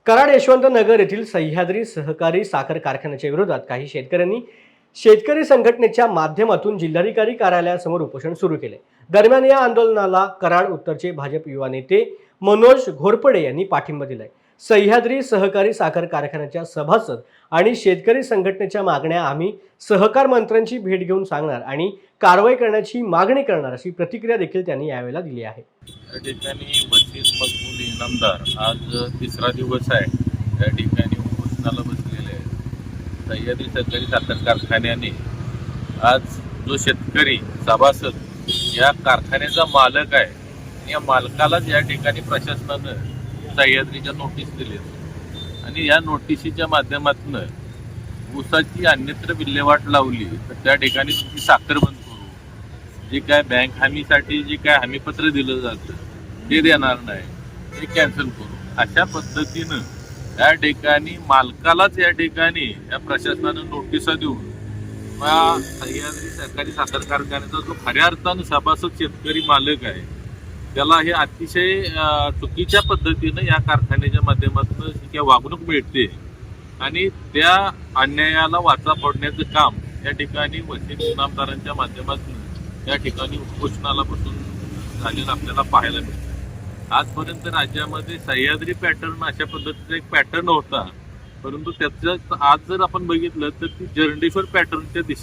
कराड यशवंतनगर येथील सह्याद्री सहकारी साखर कारखान्याच्या विरोधात काही शेतकऱ्यांनी शेतकरी संघटनेच्या माध्यमातून जिल्हाधिकारी कार्यालयासमोर उपोषण सुरू केले। दरम्यान या आंदोलनाला कराड उत्तरचे भाजप युवा नेते मनोज घोरपडे यांनी पाठिंबा दिलाय। सह्याद्री सहकारी साखर कारखान्याच्या सभासद आणि शेतकरी संघटनेच्या मागण्या आम्ही सहकार मंत्र्यांची भेट घेऊन सांगणार आणि कारवाई करण्याची मागणी करणार अशी प्रतिक्रिया देखील त्यांनी यावेळेला दिली आहे। या ठिकाणी वसीम मकबूल इनामदार आज तिसरा दिवस आहे या ठिकाणी उपोषणाला बसलेले आहेत। सह्याद्री सहकारी साखर कारखान्याने आज जो शेतकरी सभासद या कारखान्याचा मालक आहे या मालकालाच या ठिकाणी प्रशासनानं सह्याद्रीच्या नोटीस दिली आणि या नोटिशीच्या माध्यमातून ऊसाची अन्यत्र विल्हेवाट लावली तर त्या ठिकाणी तुमची साखर बंद करू, जे काय बँक हमीसाठी जे काय हमीपत्र दिलं जातं ते देणार नाही, ते कॅन्सल करू, अशा पद्धतीनं या ठिकाणी मालकालाच या ठिकाणी या प्रशासनानं नोटिसा देऊन सह्याद्री सहकारी साखर कारखान्याचा जो खऱ्या अर्थानं सभासद शेतकरी मालक आहे त्याला हे अतिशय चुकीच्या पद्धतीनं या कारखान्याच्या माध्यमातून जी वागणूक मिळते आणि त्या अन्यायाला वाचा फोडण्याचं काम या ठिकाणी वसीम इनामदारांच्या माध्यमातून या ठिकाणी उपोषणाला बसून झालेलं आपल्याला पाहायला मिळतं। आजपर्यंत राज्यामध्ये सह्याद्री पॅटर्न अशा पद्धतीचा एक पॅटर्न होता, परंतु त्याचं आज जर आपण बघितलं तर ती जर्ंडेश्वर पॅटर्नच्या दिशेने